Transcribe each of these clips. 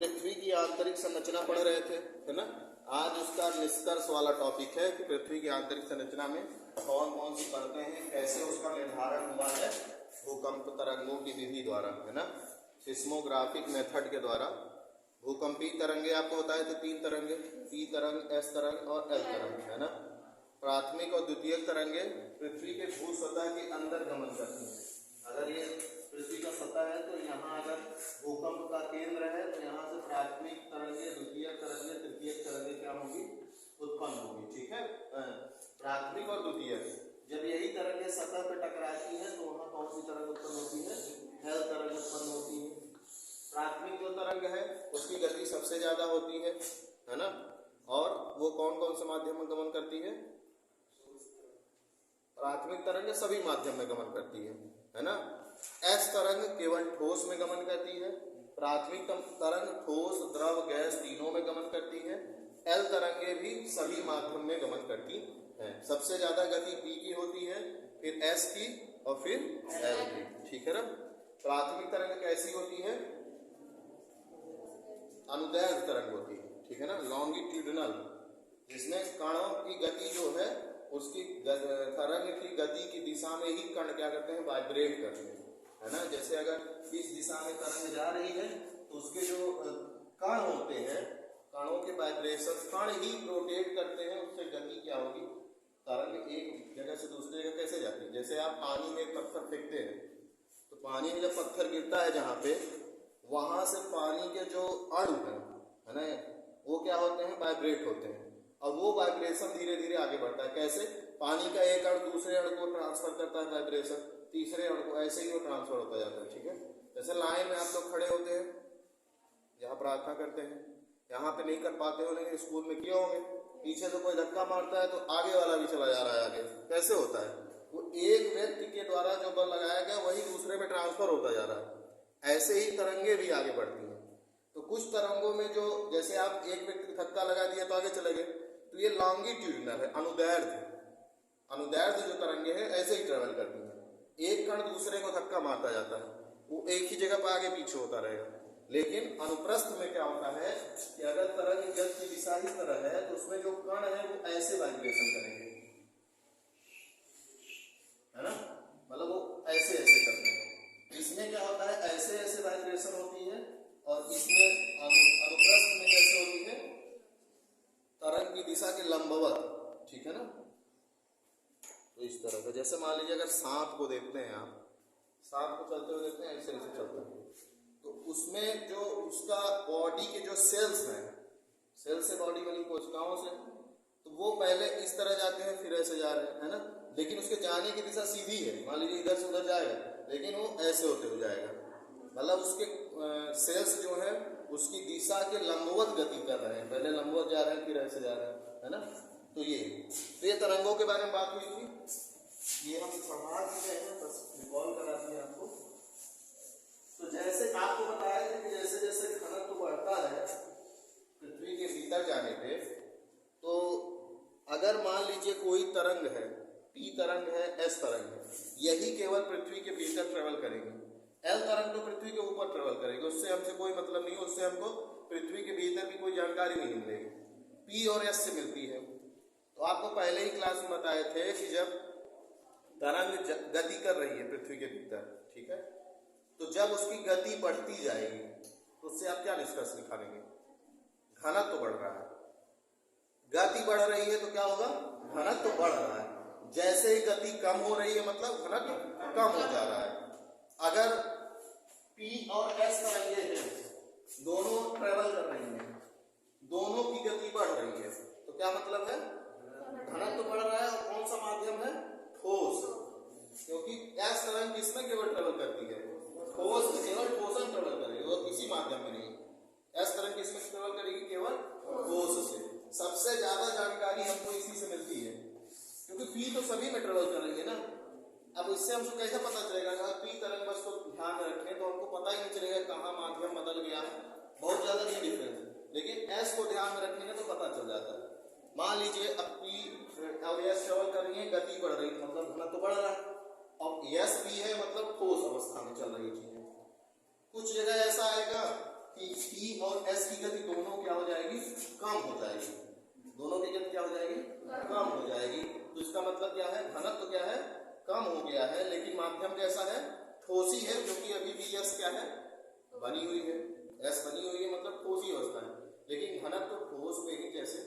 पृथ्वी की आंतरिक संरचना पढ़ रहे थे, है ना। आज उसका निष्कर्ष वाला टॉपिक है कि पृथ्वी की आंतरिक संरचना में कौन कौन सी परतें हैं, कैसे उसका निर्धारण हुआ है भूकंप तरंगों की विधि द्वारा, है ना, सिस्मोग्राफिक मेथड के द्वारा। भूकंपीय तरंगे आपको बताए थे तीन तरंगे, पी तरंग, एस तरंग और एल तरंग, है ना। प्राथमिक और द्वितीयक तरंगे पृथ्वी के भू सतह के अंदर गमन करती हैं। अगर ये पृथ्वी का सतह है तो यहाँ अगर भूकंप का केंद्र है तो यहाँ से प्राथमिक तरंगे, द्वितीयक तरंगे, तृतीयक तरंगे क्या होगी, उत्पन्न होगी। ठीक है, प्राथमिक और द्वितीयक जब यही तरंगे सतह पे टकराती है तो वहाँ कौन सी तरंग उत्पन्न होती है, एल तरंग उत्पन्न होती है। प्राथमिक जो तरंग है उसकी गति सबसे ज्यादा होती है ना, और वो कौन कौन से माध्यम में गमन करती है, प्राथमिक तरंग सभी माध्यम में गमन करती है ना। एस तरंग केवल ठोस में गमन करती है, प्राथमिक तरंग ठोस, द्रव, गैस तीनों में गमन करती है। एल तरंगे भी सभी माध्यम में गमन करती है। सबसे ज्यादा गति पी की होती है, फिर एस की और फिर एल की। ठीक है ना। प्राथमिक तरंग कैसी होती है, अनुदैर्ध्य तरंग होती है, ठीक है ना, लॉन्गिट्यूडिनल, जिसमें कणों की गति जो है उसकी तरंग की गति की दिशा में ही कण क्या करते हैं, वाइब्रेट करते हैं, है ना। जैसे अगर इस दिशा में तरंग जा रही है तो उसके जो कण होते हैं, कणों के वाइब्रेशन, कण ही रोटेट करते हैं, उससे गति क्या होगी, तरंग एक जगह से दूसरी जगह कैसे जाती है। जैसे आप पानी में पत्थर फेंकते हैं तो पानी में जब पत्थर गिरता है जहाँ पे, वहां से पानी के जो अणु है ना, वो क्या होते हैं, वाइब्रेट होते हैं। अब वो वाइब्रेशन धीरे धीरे आगे बढ़ता है। कैसे, पानी का एक अणु दूसरे अणु को ट्रांसफर करता है वाइब्रेशन, तीसरे अणु को, ऐसे ही वो ट्रांसफर होता जाता है। ठीक है, जैसे लाइन में आप लोग खड़े होते हैं, जहाँ प्रार्थना करते हैं, यहाँ पे नहीं कर पाते हो, लेकिन स्कूल में किए होंगे, पीछे से कोई धक्का मारता है तो आगे वाला भी चला जा रहा है आगे। कैसे होता है, वो एक व्यक्ति के द्वारा जो बल लगाया गया वही दूसरे में ट्रांसफर होता जा रहा है। ऐसे ही तरंगे भी आगे बढ़ती हैं। तो कुछ तरंगों में जो, जैसे आप एक व्यक्ति को धक्का लगा दिया तो आगे चले गए, तो ये लॉन्गिट्यूडिनल है, अनुदैर्ध्य। अनुदैर्ध्य जो तरंगे हैं ऐसे ही ट्रेवल करती हैं। एक कण दूसरे को धक्का मारता जाता है, वो एक ही जगह पर आगे पीछे होता रहेगा। लेकिन अनुप्रस्थ में क्या होता है कि अगर तरंग की दिशा इस तरह है तो उसमें जो कण है वो ऐसे वाइब्रेशन करेंगे, है ना, मतलब वो ऐसे ऐसे करते हैं। इसमें क्या होता है, ऐसे ऐसे वाइब्रेशन होती है, और इसमें अनुप्रस्थ में कैसे होती है, तरंग की दिशा के लंबवत। ठीक है ना। तो इस तरह का, जैसे मान लीजिए अगर सांप को देखते हैं आप, सांप को चलते हुए देखते हैं, ऐसे ऐसे चलता है, तो उसमें जो उसका बॉडी के जो सेल्स हैं, सेल से बॉडी बनी कोशिकाओं से, तो वो पहले इस तरह जाते हैं फिर ऐसे जा रहे हैं, है ना, लेकिन उसके जाने की दिशा सीधी है। मान लीजिए इधर से उधर जाएगा, लेकिन वो ऐसे होते हुए जाएगा, मतलब उसके सेल्स जो है उसकी दिशा के लंबवत गति कर रहे हैं, पहले लंबवत जा रहे हैं फिर ऐसे जा रहे हैं, है ना। तो ये तरंगों के बारे में बात हुई थी, ये हम पढ़ा चुके हैं, बस रिकॉल करा दिए आपको। तो जैसे आपको बताया था कि जैसे जैसे घनत्व बढ़ता है पृथ्वी के भीतर जाने पे, तो अगर मान लीजिए कोई तरंग है, पी तरंग है, एस तरंग है, यही केवल पृथ्वी के भीतर ट्रेवल करेगी। एल तरंग तो पृथ्वी के ऊपर ट्रेवल करेगी, उससे हमसे कोई मतलब नहीं, उससे हमको पृथ्वी के भीतर की कोई जानकारी नहीं मिलेगी। पी और एस से मिलती है। तो आपको पहले ही क्लास में बताए थे कि जब तरंग गति कर रही है पृथ्वी के भीतर, ठीक है, तो जब उसकी गति बढ़ती जाएगी तो उससे आप क्या निष्कर्ष निकालेंगे, घनत्व तो बढ़ रहा है। गति बढ़ रही है तो क्या होगा, घनत्व तो बढ़ रहा है। जैसे ही गति कम हो रही है मतलब घनत्व कम हो जा रहा है। अगर पी और एस तरंगे हैं, दोनों ट्रेवल कर रही हैं, दोनों की गति बढ़ रही है, तो क्या मतलब है, घनत्व तो बढ़ रहा है। और कौन सा माध्यम है, ठोस, क्योंकि एस तरंग किसमें केवल ट्रेवल करती है, ठोस में, केवल ठोस में ट्रेवल करेगी, वो किसी माध्यम में नहीं। एस तरंग किसमें ट्रेवल करेगी, केवल ठोस से। सबसे ज्यादा जानकारी हमको इसी से मिलती है, क्योंकि पी तो सभी में ट्रेवल कर रही है ना। अब इससे हमको कैसे पता चलेगा, अगर पी तरंग बस को ध्यान में रखें तो हमको पता ही नहीं चलेगा कहाँ माध्यम बदल गया है, बहुत ज्यादा नहीं डिफरेंस है। लेकिन एस को ध्यान में रखेंगे तो पता चल जाता है। मान लीजिए अब पी अब एस ट्रेवल कर रही है, गति बढ़ रही है, मतलब घनत्व तो बढ़ रहा है। अब एस भी है, मतलब ठोस अवस्था में चल रही चीज। कुछ जगह ऐसा आएगा कि P और S की गति दोनों क्या हो जाएगी, कम हो जाएगी, दोनों की गति क्या हो जाएगी, कम हो जाएगी। तो इसका मतलब क्या है, घनत्व तो क्या है, कम हो गया है, लेकिन माध्यम कैसा है, ठोस ही है, क्योंकि अभी भी S क्या है, बनी हुई है, S बनी हुई है मतलब ठोस ही अवस्था है। लेकिन घनत्व तो ठोस में ही, कैसे,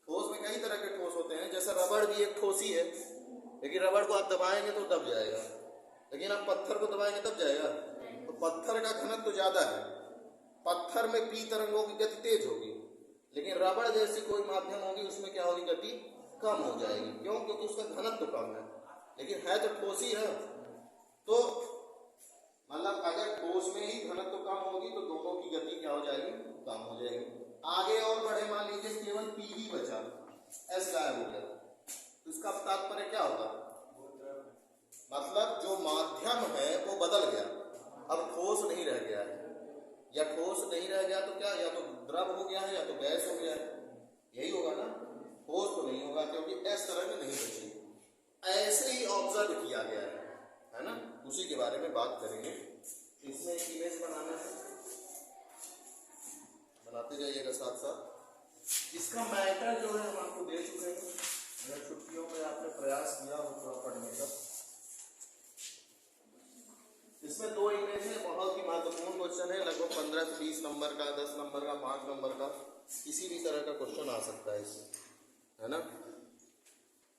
ठोस में कई तरह के ठोस होते हैं, जैसे रबड़ भी एक ठोस ही है, लेकिन रबड़ को आप दबाएंगे तो दब जाएगा, लेकिन आप पत्थर को दबाएंगे तब जाएगा। तो पत्थर का घनत्व तो ज्यादा है, पत्थर में P तरंगों की गति तेज होगी, लेकिन रबड़ जैसी कोई माध्यम होगी उसमें क्या होगी, गति कम हो जाएगी। क्यों, क्योंकि उसका घनत्व तो कम है, लेकिन है तो ठोस ही है। तो मतलब अगर ठोस में ही घनत्व तो कम होगी तो दोनों की गति क्या हो जाएगी, कम हो जाएगी। आगे और बढ़े, मान लीजिए केवल P ही बचा, S गायब हो गया, तो इसका तात्पर्य क्या होगा, मतलब जो माध्यम है वो बदल गया, अब ठोस नहीं रह गया है, या ठोस नहीं रह गया तो क्या, या तो द्रव हो गया है या तो गैस हो गया है, यही होगा ना, ठोस तो नहीं होगा क्योंकि इस तरह में नहीं बची। ऐसे ही ऑब्जर्व किया गया है ना, उसी के बारे में बात करेंगे। इसमें एक इमेज बनाना है, बनाते जाइएगा साथ साथ। इसका मैटर जो है हम आपको दे चुके हैं, अगर छुट्टियों में आपने प्रयास किया हो थोड़ा पढ़ने का। इसमें दो इमेज है, बहुत ही महत्वपूर्ण क्वेश्चन है, लगभग 15 से 20 नंबर का, 10 नंबर का, 5 नंबर का, किसी भी तरह का क्वेश्चन आ सकता है इससे, है ना।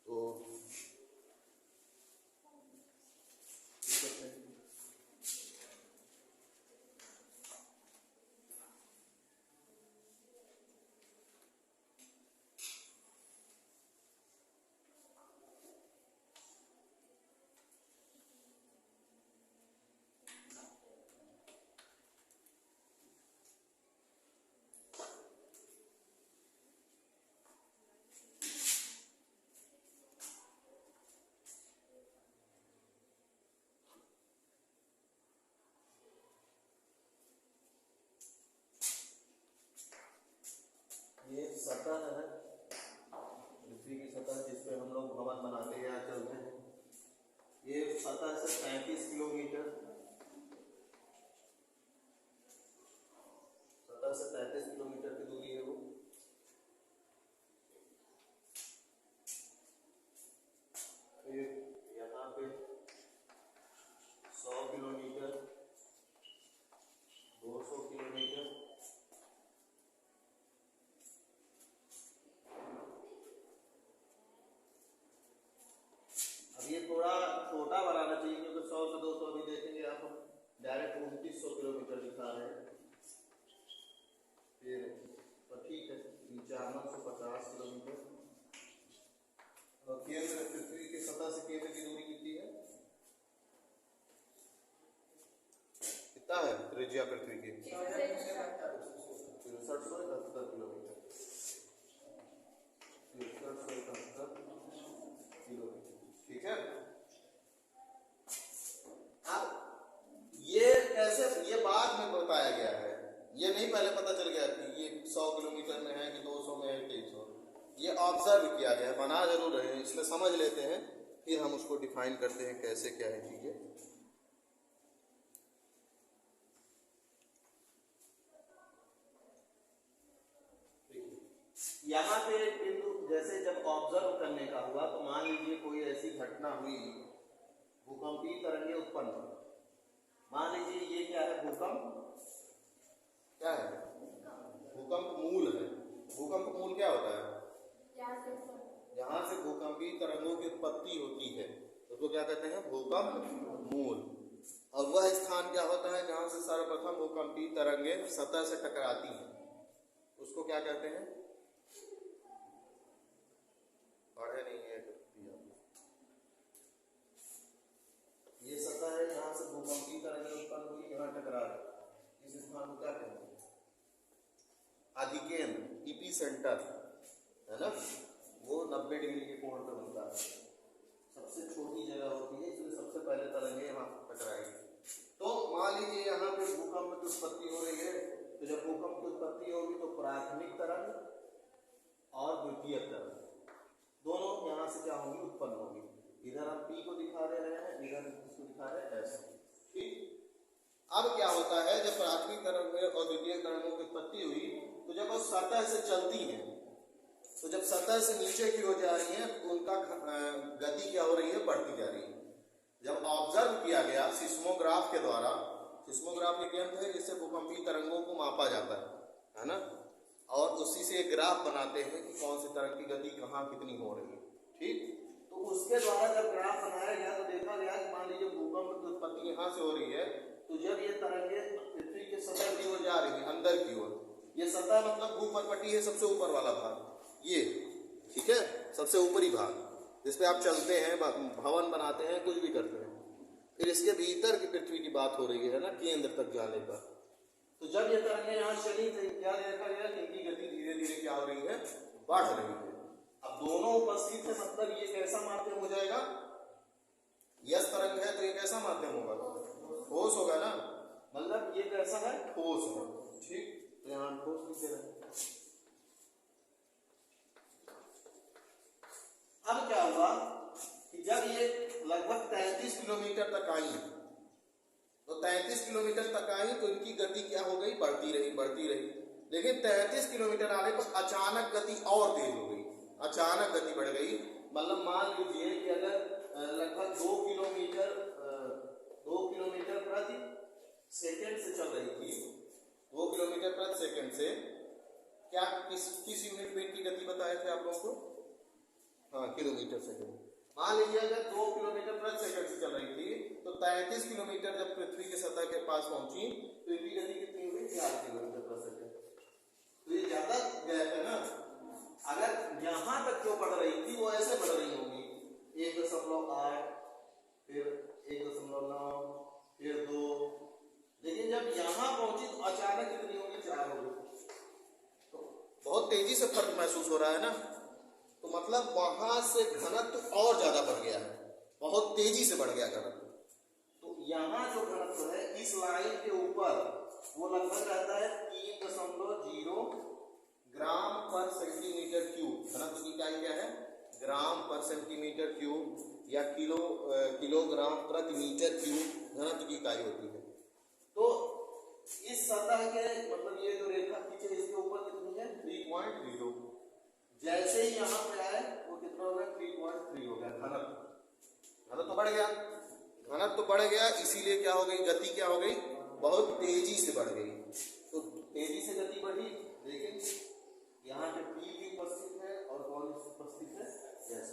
तो ये सतह है, पृथ्वी की सतह जिस पे हम लोग भवन बनाते हैं या चलते हैं, ये सतह से 35 किलोमीटर, सतह से 35 किलोमीटर की दूरी है वो। फिर यहाँ पे 100 किलोमीटर, 200 किलोमीटर, ये थोड़ा छोटा बनाना चाहिए क्योंकि 100 से 200 अभी देखेंगे आप, डायरेक्ट 2900 किलोमीटर दिखा रहे हैं। फिर तो ठीक है, 950 किलोमीटर। और केंद्र, पृथ्वी की सतह से केंद्र की दूरी कितनी है, कितना है त्रिज्या पृथ्वी की, 6371 किलोमीटर, 6371 किलोमीटर, ठीक है। अब ये कैसे, ये बाद में बताया गया है, ये नहीं पहले पता चल गया कि ये 100 किलोमीटर में है कि 200 में है 300, ये ऑब्जर्व किया गया है, बना जरूर रहे हैं, इसलिए समझ लेते हैं, फिर हम उसको डिफाइन करते हैं कैसे क्या है चीजें। यहाँ पे बिंदु, जैसे जब ऑब्जर्व करने का हुआ तो मान लीजिए कोई ऐसी घटना हुई, भूकंपीय तरंगें उत्पन्न हुई, मान लीजिए ये क्या है, भूकंप क्या है, भूकंप मूल है। भूकंप मूल क्या होता है, जहां से भूकंपीय तरंगों की उत्पत्ति होती है उसको क्या कहते हैं, भूकंप मूल। और वह स्थान क्या होता है जहां से सर्वप्रथम भूकंपीय तरंगें सतह से टकराती हैं, उसको क्या कहते हैं, पढ़े नहीं है, ये सतह है जहां से भूकंपीय तरंगें उत्पन्न हुई, यहाँ टकरा रही, इस स्थान को क्या कहते हैं, अधिकेंद्र, इपी सेंटर, है ना, वो 90 डिग्री के कोण पर बनता है, सबसे छोटी जगह होती है, इसलिए सबसे पहले तरंगें यहाँ टकराएगी। तो मान लीजिए यहाँ पे भूकंप की उत्पत्ति हो रही है, तो जब भूकंप की उत्पत्ति होगी तो प्राथमिक तरंग और द्वितीयक तरंग दोनों यहाँ से क्या होंगी, उत्पन्न होगी। इधर हम P को दिखा दे रहे हैं, इधर इसको दिखा रहे हैं S, ठीक। अब क्या होता है, जब प्राथमिक तरंग और द्वितीयक तरंगों की उत्पत्ति हुई तो जब वो सतह से चलती हैं, तो जब सतह से नीचे की ओर जा रही हैं तो उनका गति क्या हो रही है, बढ़ती जा रही है। जब ऑब्जर्व किया गया सिस्मोग्राफ के द्वारा, सिस्मोग्राफ एक यंत्र है जिससे भूकंपीय तरंगों को मापा जाता है ना, और उसी से एक ग्राफ बनाते हैं कि कौन सी तरंग की गति कहाँ कितनी हो रही है, ठीक। तो उसके द्वारा जब ग्राफ बनाया गया तो देखा गया कि मान लीजिए भूकंप की उत्पत्ति यहाँ से हो रही है, तो जब ये तरंगे पृथ्वी के सतह की ओर जा रही है, अंदर की ओर, ये सतह मतलब भूपर्पटी है, सबसे ऊपर वाला भाग ये, ठीक है, सबसे ऊपरी भाग जिसपे आप चलते हैं, भवन बनाते हैं, कुछ भी करते हैं। फिर इसके भीतर की पृथ्वी की बात हो रही है ना, केंद्र तक जाने पर। तो जब ये तरंगे यहाँ चली तो क्या देखा गया कि इनकी गति धीरे धीरे क्या हो रही है, बढ़ रही है। अब दोनों उपस्थित है, मतलब ये कैसा माध्यम हो जाएगा, यस तरंग है तो ये कैसा माध्यम होगा, ठोस होगा ना, मतलब ये कैसा है, ठोस है, ठीक। तो यहाँ ठोस लिख दे रहे हैं। अब क्या हुआ कि जब ये लगभग 33 किलोमीटर तक आई, तो 33 किलोमीटर तक आई तो इनकी गति क्या हो गई, बढ़ती रही बढ़ती रही। लेकिन 33 किलोमीटर आने पर अचानक गति और तेज हो गई, अचानक गति बढ़ गई। मतलब मान लीजिए कि अगर लगभग 2 किलोमीटर प्रति सेकंड से चल रही थी, 2 किलोमीटर प्रति सेकंड से, क्या किस यूनिट में की गति बताए थे आप लोगों को, हाँ, किलोमीटर सेकंड। मान लीजिए अगर 2 किलोमीटर प्रति सेकंड से चल रही थी तो 33 किलोमीटर जब पृथ्वी के सतह के पास पहुंची तो इनकी गति कितनी हुई, 4 किलोमीटर प्रति सेकंड। तो ये ज्यादा गैप है ना। अगर यहां तक जो बढ़ रही थी वो ऐसे बढ़ रही होगी, 1.8, फिर 1.9, फिर 2, लेकिन जब यहां पहुंची तो अचानक कितनी होगी, 4 होगी। तो बहुत तेजी से फर्क महसूस हो रहा है ना। तो मतलब वहां से घनत्व और ज्यादा बढ़ गया है, बहुत तेजी से बढ़ गया घनत्व। तो यहाँ जो घनत्व है इस लाइन के ऊपर वो लगभग रहता है 3.0 ग्राम पर सेंटीमीटर क्यूब। घनत्व की इकाई क्या है, ग्राम पर सेंटीमीटर क्यूब या किलोग्राम प्रति मीटर क्यूब घनत्व की इकाई होती है। तो इस सतह के मतलब ये जो रेखा खींचे इसके ऊपर कितनी है, 3.0। जैसे ही यहाँ पे आए वो कितना हो गया, 3.3 हो गया घनत्व। घनत्व तो बढ़ गया, घनत्व तो बढ़ गया, इसीलिए क्या हो गई, गति क्या हो गई, बहुत तेजी से बढ़ गई। तो तेजी से गति बढ़ी, लेकिन यहाँ पे P भी उपस्थित है और कौन उपस्थित है, यस।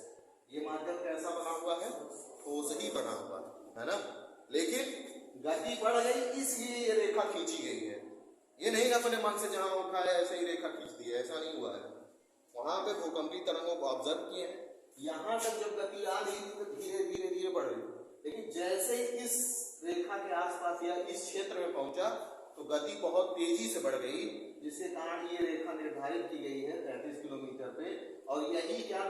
ये माध्यम कैसा बना हुआ है, ठोस ही बना हुआ है ना। लेकिन गति बढ़ गई इसलिए ये रेखा खींची गई है। ये नहीं अपने मन से जहां उठा है ऐसे ही रेखा खींच दी है, ऐसा नहीं हुआ है। वहां पे भूकंपीय तरंगों को ऑब्जर्व किए हैं, यहाँ तक जब गति आ रही थी तो धीरे धीरे धीरे बढ़ रही, लेकिन जैसे ही इस रेखा के आसपास या इस क्षेत्र में पहुंचा तो गति बहुत तेजी से बढ़ गई, जिसके कारण ये रेखा निर्धारित की गई है 33 किलोमीटर पे। और यही क्या,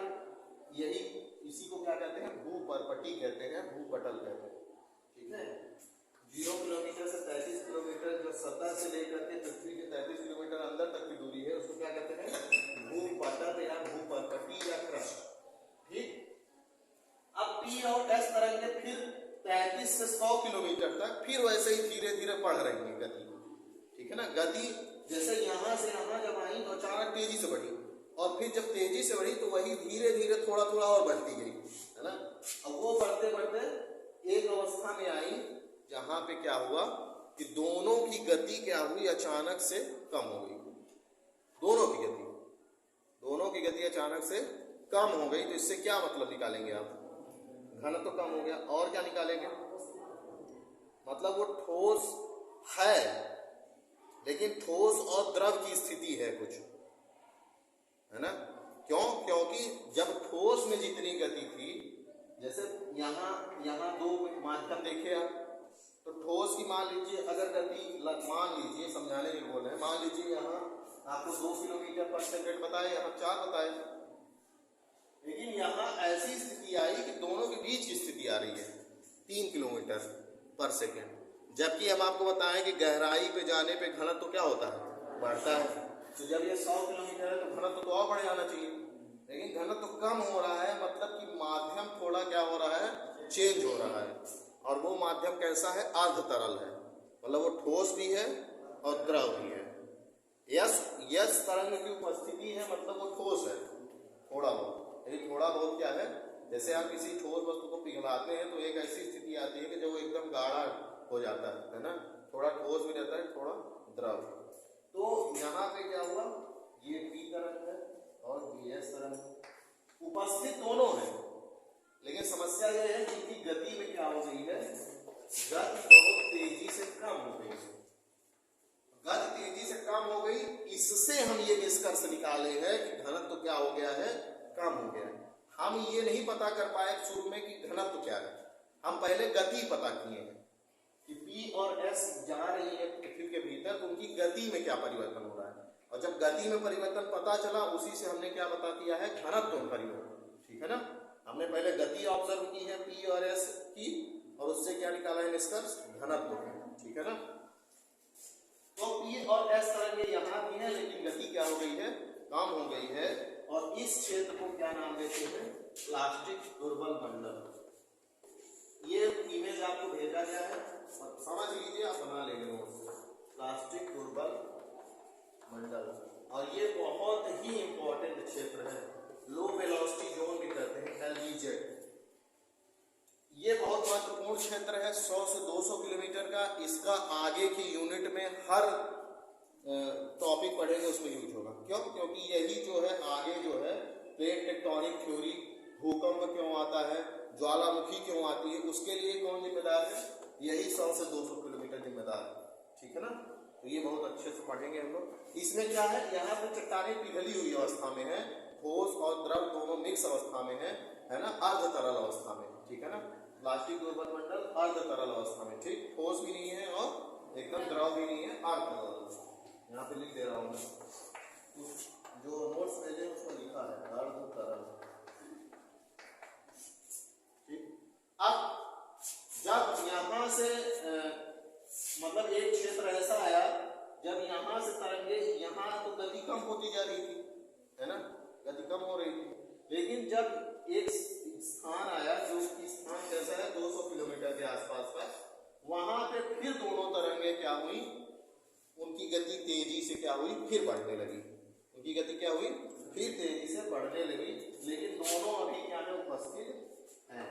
यही इसी को क्या कहते हैं, भूपर्पटी कहते हैं, भूपटल कहते हैं, ठीक है। 0 किलोमीटर से 33 किलोमीटर जो सतह से लेकर के पृथ्वी के 33 किलोमीटर अंदर तक की दूरी है उसको क्या कहते हैं, भूपटल या भूपर्पटी या क्रस्ट, ठीक। अब P और S तरंगे फिर 33 से 100 किलोमीटर तक फिर वैसे ही धीरे धीरे बढ़ रही है गति, ठीक है ना। गति जैसे यहाँ से यहाँ जब आई तो अचानक तेजी से बढ़ी, और फिर जब तेजी से बढ़ी तो वही धीरे धीरे थोड़ा थोड़ा और बढ़ती गई, है ना। अब वो बढ़ते बढ़ते एक अवस्था में आई जहां पे क्या हुआ कि दोनों की गति क्या हुई, अचानक से कम हो गई। दोनों की गति अचानक से कम हो गई। तो इससे क्या मतलब निकालेंगे आप, घनत्व तो कम हो गया, और क्या निकालेंगे, मतलब वो ठोस है लेकिन ठोस और द्रव की स्थिति है कुछ, है ना। क्यों, क्योंकि जब ठोस में जितनी गति थी, जैसे यहाँ 2 माध्यम देखे आप, तो ठोस की मान लीजिए अगर गति, मान लीजिए समझाने के लिए बोल रहे हैं, मान लीजिए यहाँ आपको 2 किलोमीटर पर सेकंड बताए, यहाँ 4 बताए, लेकिन यहाँ ऐसी स्थिति आई कि दोनों के बीच की स्थिति आ रही है 3 किलोमीटर पर सेकंड। जबकि हम आपको बताएं कि गहराई पे जाने पे घनत्व तो क्या होता है, बढ़ता है। तो जब ये 100 किलोमीटर है तो घनत्व तो और बढ़ जाना चाहिए, लेकिन घनत्व तो कम हो रहा है, मतलब कि माध्यम थोड़ा क्या हो रहा है, चेंज हो रहा है। और वो माध्यम कैसा है, अर्ध तरल है, मतलब वो ठोस भी है और द्रव भी है। यस यस तरंग की उपस्थिति है मतलब वो ठोस है थोड़ा बहुत, लेकिन थोड़ा बहुत क्या है, जैसे आप किसी ठोस वस्तु को पिघलाते हैं तो एक ऐसी स्थिति आती है कि जब वो एकदम गाढ़ा हो जाता है ना, थोड़ा ठोस भी रहता है थोड़ा द्रव। तो यहाँ पे क्या हुआ, ये पी तरंग है और ये एस तरंग उपस्थित दोनों है, लेकिन समस्या यह है कि इनकी गति में क्या हो गई है, गति बहुत तेजी से कम हो गई है। गति तेजी से कम हो गई, इससे हम ये निष्कर्ष निकाले हैं कि घनत्व तो क्या हो गया है, कम हो गया है। हम ये नहीं पता कर पाए शुरू में कि घनत्व तो क्या है, हम पहले गति पता किए हैं कि P और S जा रही है पृथ्वी के भीतर, तो उनकी गति में क्या परिवर्तन हो रहा है, और जब गति में परिवर्तन पता चला उसी से हमने क्या बता दिया है, घनत्व में परिवर्तन। ठीक है ना, हमने पहले गति ऑब्जर्व की है P और S की, और उससे क्या निकाला है निष्कर्ष, घनत्व। ठीक है ना, तो P और S तरंगे यहाँ भी है, लेकिन गति क्या हो गई है, कम हो गई है, और इस क्षेत्र को क्या नाम देते हैं, प्लास्टिक दुर्बल मंडल। ये इमेज आपको भेजा गया है, समझ लीजिए, आप बना लेंगे नोट्स, प्लास्टिक दुर्बल मंडल। और ये बहुत ही इंपॉर्टेंट क्षेत्र है, लो वेलोसिटी जोन भी कहते हैं, LVZ। ये बहुत महत्वपूर्ण क्षेत्र है, 100 से 200 किलोमीटर का। इसका आगे की यूनिट में हर टॉपिक पढ़ेंगे उसमें यूज होगा। क्यों? क्योंकि यही जो है आगे जो है प्लेट टेक्टोनिक थ्योरी, भूकंप क्यों आता है, ज्वालामुखी क्यों आती है, उसके लिए कौन जिम्मेदार है, यही 100 से 200 किलोमीटर जिम्मेदार है। ठीक है ना, तो ये बहुत अच्छे से पढ़ेंगे हम लोग। इसमें क्या है, यहाँ पे चट्टानें पिघली हुई अवस्था में है, ठोस और द्रव दोनों मिक्स अवस्था में है ना, अर्ध तरल अवस्था में। ठीक है ना, प्लास्टिक दुर्बल मंडल अर्ध तरल अवस्था में, ठीक, ठोस भी नहीं है और एकदम द्रव भी नहीं है, अर्ध तरल। यहाँ पे लिख दे रहा हूँ मैं, जो नोट्स भेजे उसमें लिखा है अर्ध तरल। ठीक, अब जब यहाँ से मतलब एक क्षेत्र ऐसा आया जब यहाँ से तरंगे, यहाँ तो गति कम होती जा रही थी, है ना, गति कम हो रही थी, लेकिन जब एक स्थान आया जो स्थान कैसा है 200 किलोमीटर के आसपास का, वहां पे फिर दोनों तरंगे क्या हुई, उनकी गति तेजी से क्या हुई, फिर बढ़ने लगी। उनकी गति क्या हुई, फिर तेजी से बढ़ने लगी, लेकिन दोनों अभी क्या है, उपस्थित हैं।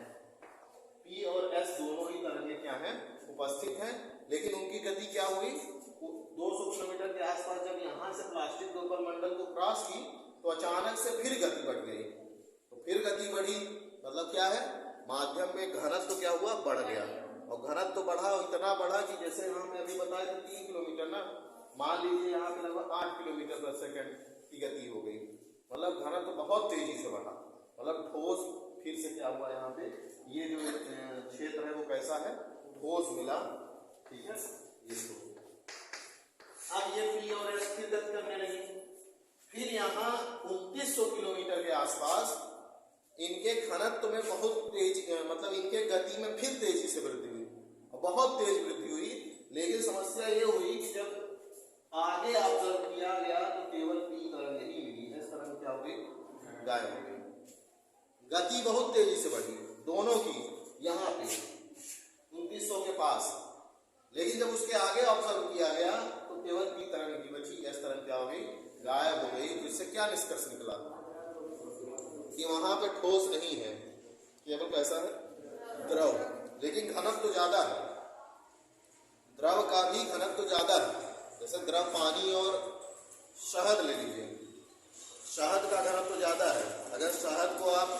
P और S दोनों ही तरंगे क्या हैं, उपस्थित हैं, लेकिन उनकी गति क्या हुई, 200 किलोमीटर के आसपास जब यहाँ से प्लास्टिक दुर्बल मंडल को क्रॉस की तो अचानक से फिर गति बढ़ गई। तो फिर गति बढ़ी मतलब क्या है, माध्यम में घनत्व तो क्या हुआ, बढ़ गया, और घनत्व तो बढ़ा, इतना बढ़ा कि जैसे हमने अभी बताया था 3 किलोमीटर ना, मान लीजिए यहाँ पे लगभग 8 किलोमीटर पर सेकंड की गति हो गई, मतलब घनत्व तो बहुत तेजी से बढ़ा, मतलब ठोस फिर से क्या हुआ, यहाँ पे ये जो क्षेत्र है वो कैसा है, ठोस मिला। ठीक है, ये अब ये P और S फिर गति करने लगी, फिर यहाँ 2900 किलोमीटर के आसपास इनके घनत्व में बहुत तेज, मतलब इनके गति में फिर तेजी से वृद्धि हुई, बहुत तेज वृद्धि हुई, लेकिन समस्या ये हुई कि जब आगे ऑब्जर्व किया गया तो केवल P तरंग ही मिली, इस तरंग क्या हो गई, गायब हो गई। गति बहुत तेजी से बढ़ी दोनों की यहाँ पे 2900 के पास, लेकिन जब उसके आगे ऑब्जर्व किया गया तो केवल P तरंग की बची, इस तरंग क्या हो गई, गायब हो गई। तो इससे क्या निष्कर्ष निकला कि वहां पे ठोस नहीं है, केवल कैसा है, द्रव, लेकिन घनत्व तो ज्यादा है, द्रव का भी घनत्व तो ज्यादा है। जैसे द्रव पानी और शहद ले लीजिए, शहद का घनत्व तो ज्यादा है, अगर शहद को आप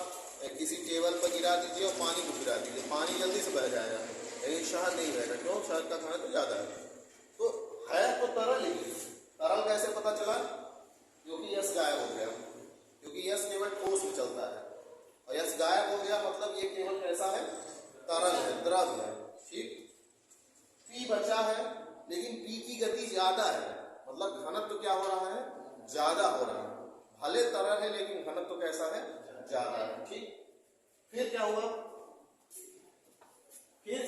किसी टेबल पर गिरा दीजिए और पानी को गिरा दीजिए, पानी जल्दी से बह जाएगा, लेकिन शहद नहीं बहेगा, क्यों, शहद का घनत्व तो ज्यादा है। तो है तो तरल ही, तरल कैसे पता चला, क्योंकि यश गायब हो गया, क्योंकि यश केवल ठोस में चलता है, और यश गायब हो गया मतलब ये केवल कैसा है, तरल है, द्रव है। ठीक, P बचा है, लेकिन P की गति ज्यादा है, मतलब घनत्व तो क्या हो रहा है, ज्यादा हो रहा है, भले तरल है लेकिन घनत्व तो कैसा है, ज्यादा है। ठीक, फिर क्या हुआ, फिर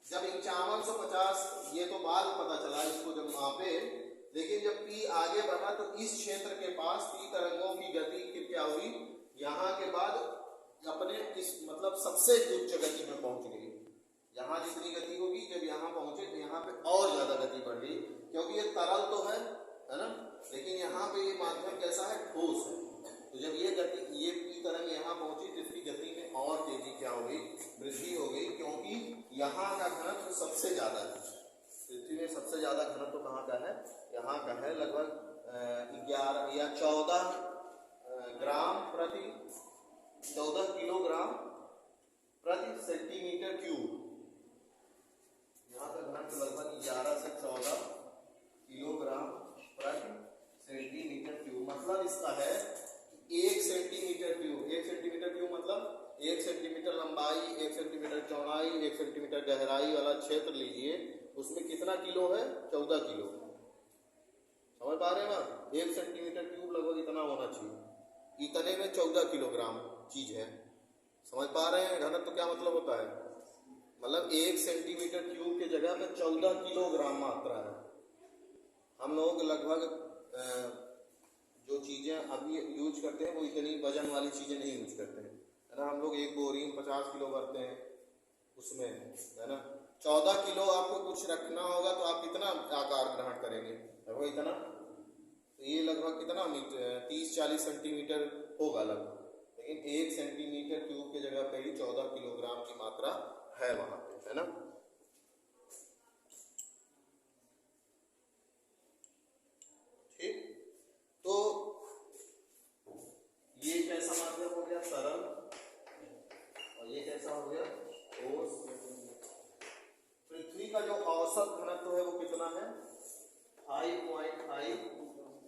जब 5150, ये तो बाद में पता चला इसको जब मापे, लेकिन जब P आगे बढ़ा तो इस क्षेत्र के पास P तरंगों की गति फिर क्या हुई, यहाँ के बाद अपने इस मतलब सबसे उच्च गति में पहुंच गई। यहाँ जितनी गति होगी जब यहाँ पहुंचे तो यहाँ पे और क्योंकि ये तरल तो है ना, लेकिन यहाँ पे ये माध्यम कैसा है, ठोस है। तो जब ये गति, ये पी तरंग यहाँ पहुंची तो इसकी गति में और तेजी क्या हो गई, वृद्धि हो गई, क्योंकि यहाँ का घनत्व सबसे ज्यादा है। पृथ्वी में सबसे ज्यादा घनत्व कहाँ का है, यहाँ का है, लगभग 11 या 14 ग्राम प्रति 14 किलोग्राम प्रति सेंटीमीटर क्यूब। यहाँ का घनत्व लगभग 11 से 14 किलोग्राम प्रति सेंटीमीटर क्यूब। मतलब इसका है 1 सेंटीमीटर क्यूब, 1 सेंटीमीटर क्यूब मतलब 1 सेंटीमीटर लंबाई, 1 सेंटीमीटर चौड़ाई, 1 सेंटीमीटर गहराई वाला क्षेत्र लीजिए, उसमें कितना किलो है, 14 किलो। समझ पा रहे हैं आप, 1 सेंटीमीटर क्यूब लगभग इतना होना चाहिए, इतने में 14 किलोग्राम चीज है। समझ पा रहे हैं घनत्व तो क्या मतलब होता है, मतलब 1 सेंटीमीटर क्यूब के जगह पे 14 किलोग्राम मात्रा है। हम लोग लगभग जो चीजें अभी यूज करते हैं वो इतनी वजन वाली चीजें नहीं यूज करते हैं, है ना। हम लोग एक बोरी में 50 किलो भरते हैं, उसमें है ना 14 किलो आपको कुछ रखना होगा तो आप कितना आकार ग्रहण करेंगे, वो इतना, तो ये लगभग कितना 30-40 सेंटीमीटर होगा लगभग, लेकिन 1 सेंटीमीटर क्यूब के जगह पे ही 14 किलोग्राम की मात्रा है वहां पे, है ना। ठीक, तो ये कैसा माध्यम हो गया, तरल, और ये कैसा हो गया, ठोस। पृथ्वी का जो औसत घनत्व है वो कितना है, 5.5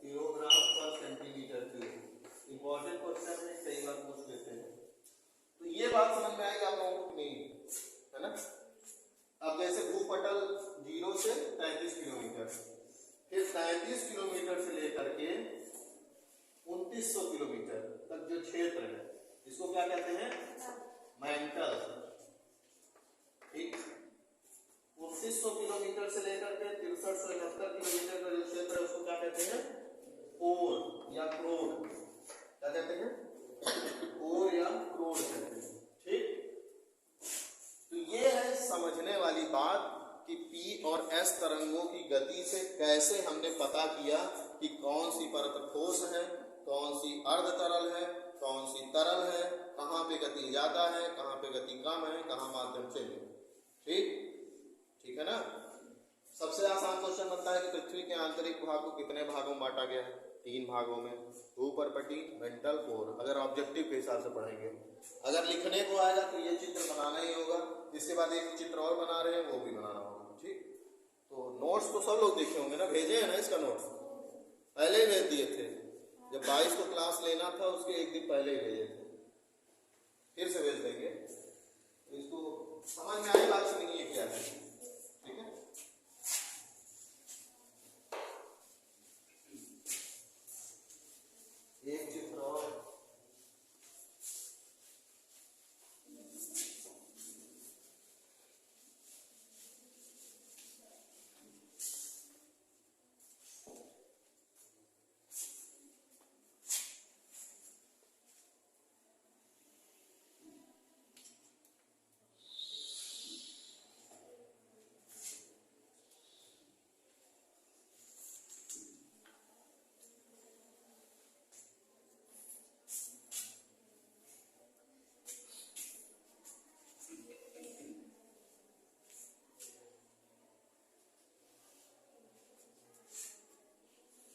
किलोग्राम पर सेंटीमीटर क्यूब। इंपॉर्टेंट क्वेश्चन है, कई बार पूछ लेते हैं, तो ये बात समझ में आएगी आप लोगों को नहीं, है ना। अब जैसे भूपटल 0 से 33 किलोमीटर, फिर 33 किलोमीटर से लेकर के 2900 किलोमीटर तक जो क्षेत्र है, इसको क्या कहते हैं, मैंटल। ठीक, 2900 किलोमीटर से लेकर के 6371 किलोमीटर का जो क्षेत्र है उसको क्या कहते हैं, कोर या क्रोड। क्या कहते हैं, कोर या क्रोड कहते हैं। ठीक, तो ये है समझने वाली बात कि P और S तरंगों की गति से कैसे हमने पता किया कि कौन सी परत ठोस है, कौन सी अर्ध तरल है, कौन सी तरल है, कहाँ पे गति ज्यादा है, कहाँ पे गति कम है, कहाँ माध्यम से है। ठीक, ठीक है ना। सबसे आसान क्वेश्चन बनता है कि पृथ्वी के आंतरिक भाग को कितने भागों में बांटा गया है, 3 भागों में, भूपर्पटी, मेंटल, कोर। अगर ऑब्जेक्टिव के हिसाब से पढ़ेंगे, अगर लिखने को आएगा तो ये चित्र बनाना ही होगा, इसके बाद एक चित्र और बना रहे हैं वो भी बनाना होगा। ठीक, तो नोट्स तो सब लोग देखे होंगे ना, भेजे हैं ना, इसका नोट्स पहले ही भेज दिए थे, जब 22 को क्लास लेना था उसके एक दिन पहले ही भेजे थे, फिर से भेज देंगे, तो इसको समझ में आई बात नहीं है क्या है। ठीक है, एक चित्र और,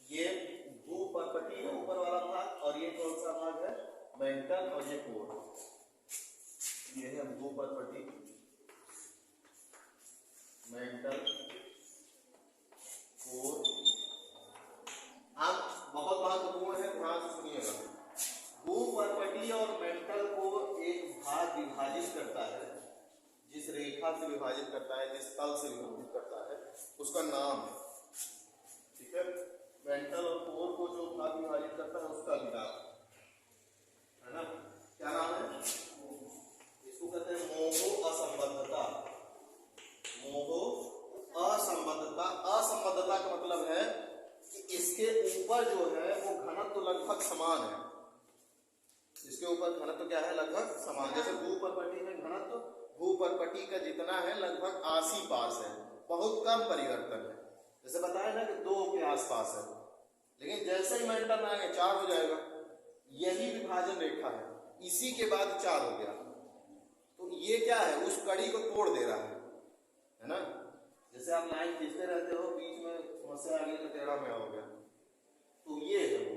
ये भूपर्पटी है ऊपर वाला भाग, और ये कौन सा भाग है, मेंटल, और ये कोर। ये है भूपर्पटी, मेंटल, कोर। आप बहुत महत्वपूर्ण है, ध्यान से सुनिएगा। भूपर्पटी और मेंटल को एक भाग विभाजित करता है, जिस रेखा से विभाजित करता है, जिस तल से विभाजित करता है, उसका नाम है। ठीक है, मेंटल और कोर को जो भाग विभाजित करता है उसका भी नाम है ना, क्या नाम है, इसको कहते हैं मोहो असंबद्धता। मोहो असंबद्धता। असंबद्धता का मतलब है कि इसके ऊपर जो है वो घनत्व तो लगभग समान है, इसके ऊपर घनत्व क्या है, लगभग समान। जैसे भूपर्पटी में घनत्व भूपर्पटी का जितना है लगभग आसी पास है, बहुत कम परिवर्तन है। जैसे बताया ना कि 2 के आसपास है, लेकिन जैसे ही मेंटल में आएंगे 4 हो जाएगा। यही विभाजन रेखा है, इसी के बाद 4 हो गया। तो ये क्या है, उस कड़ी को तोड़ दे रहा है ना। जैसे आप लाइन खींचते रहते हो, बीच में समस्या आ गई तो टेढ़ा में हो गया, तो ये है वो,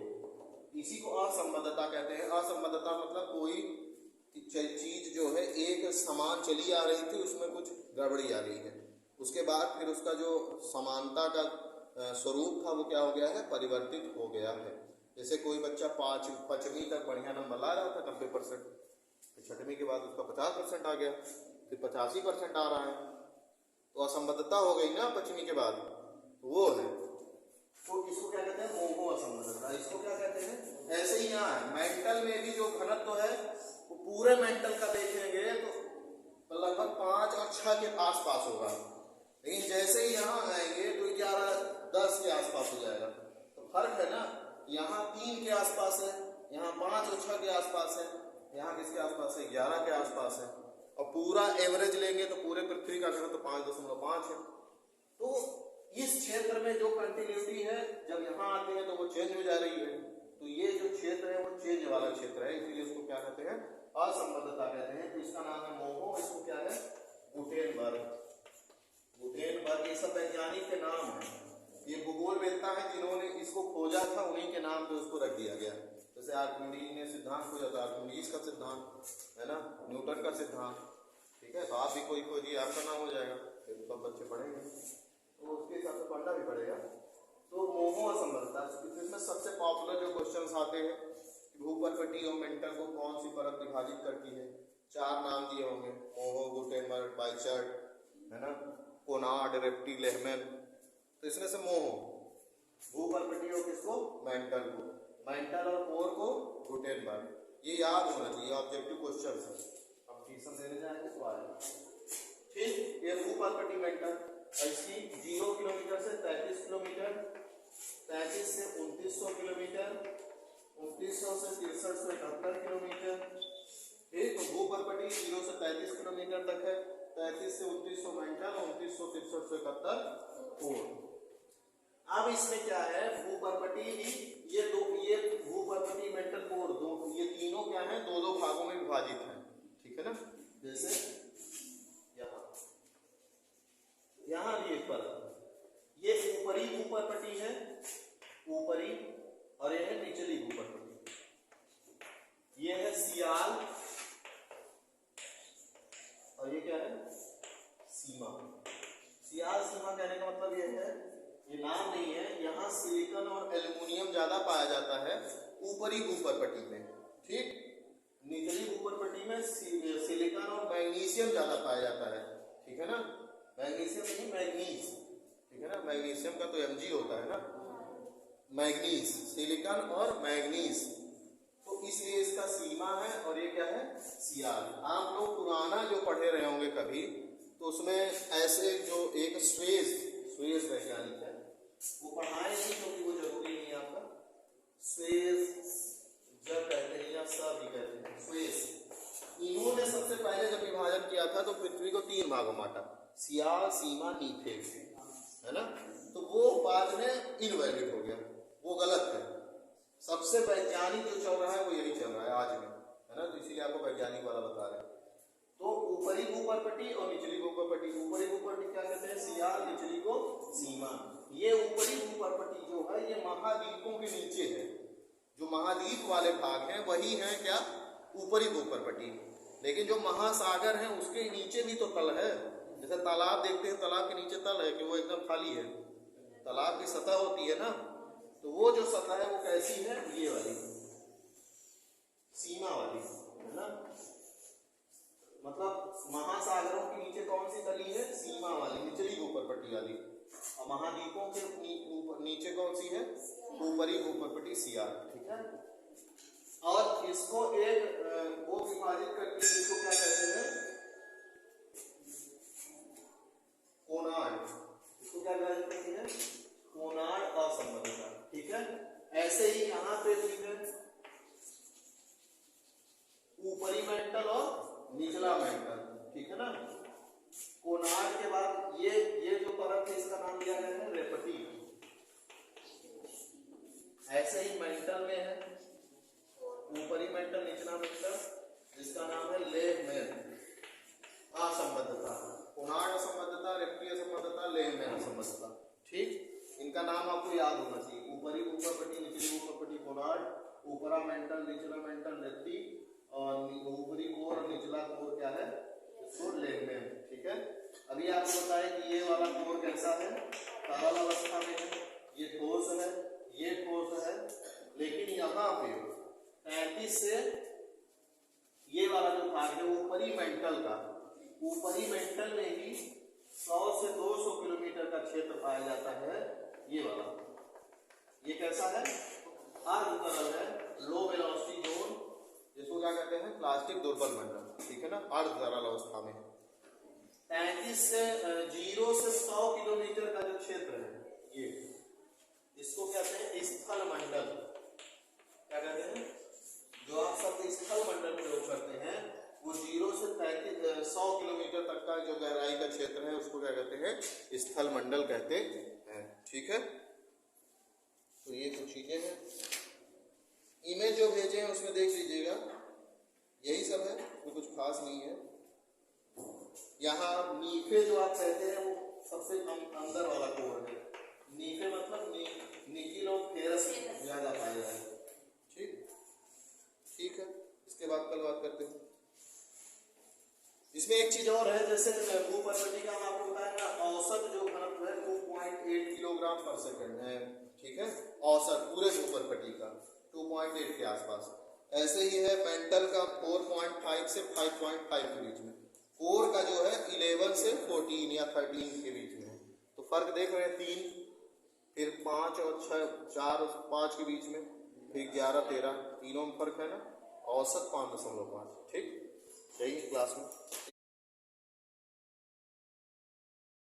इसी को असंबद्धता कहते हैं। असंबद्धता मतलब कोई चीज जो है एक समान चली आ रही थी, उसमें कुछ गड़बड़ी आ रही है, उसके बाद फिर उसका जो समानता का स्वरूप था वो क्या हो गया है, परिवर्तित हो गया है। जैसे कोई बच्चा 5वीं तक बढ़िया नंबर ला रहा था 90%, फिर 6वीं के बाद उसका 50% आ गया, फिर 85% आ रहा है, तो असंबद्धता हो गई ना 5वीं के बाद, वो है। तो इसको क्या कहते हैं, मोहो असंबद्धता। इसको क्या कहते हैं, ऐसे ही यहाँ है मेंटल में भी जो घनत्व है वो पूरे मेंटल का देखेंगे तो लगभग 5 और 6 के आसपास होगा, लेकिन जैसे ही यहाँ आएंगे तो 11-10 के आसपास हो जाएगा। तो फर्क है ना, यहाँ 3 के आसपास है, यहाँ 5 और 6 के आसपास है, यहाँ किसके आसपास है, 11 के आसपास है। और पूरा एवरेज लेंगे तो पूरे पृथ्वी का घनत्व 5.5 है। तो इस क्षेत्र में जो कंटिन्यूटी है, जब यहाँ आते हैं तो वो चेंज हो जा रही है। तो ये जो क्षेत्र है वो चेंज वाला क्षेत्र है, इसीलिए उसको क्या कहते हैं, असंबद्धता कहते हैं। तो इसका नाम है मोहो। इसको क्या है, गुटेनबर्ग। गुटेनबर्ग ये सब वैज्ञानिक के नाम है, ये भूगोलवेत्ता है जिन्होंने इसको खोजा था, उन्हीं के नाम पे उसको रख दिया गया। जैसे आर्किमिडीज ने सिद्धांत खोजा था, आर्किमिडीज का सिद्धांत है ना, न्यूटन का सिद्धांत, ठीक है। तो आप भी कोई खोजिए, आपका नाम हो जाएगा, फिर सब बच्चे पढ़ेंगे तो उसके हिसाब से पढ़ना भी पड़ेगा। तो मोहो असंबद्धता, इसमें सबसे पॉपुलर जो क्वेश्चन आते हैं, भूपर्कटी और मेंटल को कौन सी परत विभाजित करती है, 4 नाम दिए होंगे, मोहो, गुटेनबर्ग, बाइचर्ड, है ना, कोनार्ड, रेप्टी, लेहमैन। तो इसमें से मोहो भूपर्कटी और किसको, मेंटल को, मेंटल और कोर को गुटेनबर्ग। ये याद होना चाहिए, ऑब्जेक्टिव क्वेश्चन है, अब ट्यूशन देने जाएंगे तो आएगा। ठीक, ये भूपर्कटी मेंटल, इसकी 0 किलोमीटर से 33 किलोमीटर, 33 से 2900 किलोमीटर, 2900 से 6371 किलोमीटर। ठीक, तो भूपर्कटी 0 से 33 किलोमीटर तक है, 33 से 2900 मेंटल, 2900 6371 कोर। अब इसमें क्या है, भूपर्कटी ही ये भूपर्कटी मेंटल कोर दो, ये तीनों क्या है, 2-2 भागों में विभाजित है, ठीक है ना। जैसे यहाँ भी एक परत, ये ऊपरी भूपर्कटी है, ऊपरी, और यह है निचली भूपर्कटी। ये है सियाल और ये क्या है, सीमा। सियाल सीमा कहने का मतलब ये है, ये नाम नहीं है, यहाँ सिलिकॉन और एल्युमिनियम ज्यादा पाया जाता है ऊपरी भूपर्कटी में, ठीक। निचली भूपर्कटी में सिलिकॉन और मैग्नीशियम ज्यादा पाया जाता है, ठीक है ना। मैग्नीशियम नहीं, मैग्नीज, ठीक है ना, मैग्नीशियम का तो Mg होता है ना, मैग्नीज, सिलिकॉन और मैग्नीज। तो इसलिए इसका सीमा है, और ये क्या है, सियाल। आप लोग पुराना जो पढ़े रहे होंगे कभी, तो उसमें ऐसे जो एक स्वेज वैज्ञानिक है, वो पढ़ाए नहीं क्योंकि वो जरूरी नहीं है आपका। स्वेज जब कहते हैं या सब भी कहते हैं, स्वेज। इन्होंने सबसे पहले जब विभाजन किया था तो पृथ्वी को 3 भागों में बांटा, सियाल, सीमा, नीफेज, है ना। तो वो बाद में इनवैलिड हो गया, वो गलत है। सबसे वैज्ञानिक जो चल रहा है वो यही चल रहा है आज में, है ना। तो इसीलिए आपको वैज्ञानिक वाला बता रहे हैं। तो ऊपरी भूपर्कटी और निचली भूपर्कटी, ऊपरी भूपर्कटी क्या कहते हैं, सियाल, निचली को सीमा। ये ऊपरी भूपर्कटी जो है ये महाद्वीपों के नीचे है, जो महाद्वीप वाले भाग हैं वही है क्या, ऊपरी भूपर्कटी। लेकिन जो महासागर है उसके नीचे भी तो तल है। जैसे तालाब देखते हैं, तालाब के नीचे तल है कि वो एकदम खाली है, तालाब की सतह होती है ना, तो वो जो सतह है वो कैसी है, ये वाली सीमा वाली, है ना। मतलब महासागरों के नीचे कौन सी तली है, सीमा वाली, निचली भूपर्कटी वाली। और महाद्वीपों के नीचे कौन सी है, ऊपरी भूपर्कटी, सियाल, ठीक है। और इसको एक वो विभाजित करके इसको क्या कहते हैं, कोनार्ड। इसको क्या विभाजित करती है, कोनार्ड असंबद्धता, ठीक है। ऐसे ही यहाँ पे भी है ऊपरी मेंटल और निचला मेंटल, ठीक है ना। कोनार्ड के बाद ये जो परत है इसका नाम दिया गया है रेपटी। ऐसे ही मेंटल में है, ऊपरी मेंटल निचला मेंटल, जिसका नाम है लेहमैन असंबद्धता, कोनार्ड असंबद्धता, रेक्टीय असंबद्धता, लेहमैन असंबद्धता। ठीक, इनका नाम आपको याद होना चाहिए। ऊपरी ऊपरपट्टी, निचली ऊपरपट्टी कोनार्ड, ऊपरा मेंटल, निचला मेंटल रेक्टी, और ऊपरी कोर और निचला कोर क्या है, इसको लेहमैन। ठीक है, अभी आपको बताया कि ये वाला कोर कैसा है, तरल अवस्था में है, ये ठोस है, ये ठोस है, लेकिन यहाँ पे 35 से ये वाला जो भाग है ऊपरी मेंटल का, ऊपरी मेंटल में ही 100 से 200 किलोमीटर का क्षेत्र पाया जाता है। ये वाला, ये कैसा है, अर्ध तरल है, लो वेलोसिटी जोन, जिसको क्या कहते हैं, प्लास्टिक दुर्बल मंडल। ठीक है ना, अर्ध तरल अवस्था में 35 से 0 से 100 किलोमीटर का जो क्षेत्र है, ये इसको कहते हैं स्थल मंडल। क्या कहते हैं, जो आप सब स्थल मंडल प्रयोग करते हैं, वो 0 से 100 किलोमीटर तक का जो गहराई का क्षेत्र है, उसको क्या कहते हैं, स्थल मंडल कहते हैं। ठीक है, तो ये कुछ चीजें हैं। इमेज जो भेजे हैं उसमें देख लीजिएगा, यही सब है, तो कुछ खास नहीं है। यहाँ नीफे जो आप कहते हैं वो सबसे अंदर वाला कोर है। नीफे मतलब निकिल और फेरस ज्यादा पाया जाता है। ठीक, ठीक है, इसके बाद कल बात करते हैं। इसमें एक चीज और है, जैसे भूपर्वती का आपको बताया ना, औसत जो घनत्व है 2.8 किलोग्राम पर सेकंड है। ठीक है, औसत पूरे भूपर्वती का 2.8 के आसपास। ऐसे ही है मेंटल का 4.5 से 5.5 के बीच में, कोर का जो है 11 से 14 या 13 के बीच में। तो फर्क देख रहे हैं, 3, फिर 5 और 6, 4 और 5 के बीच में, फिर 11, 13, तीनों में फर्क है ना। औसत 5.5। ठीक, यही क्लास में।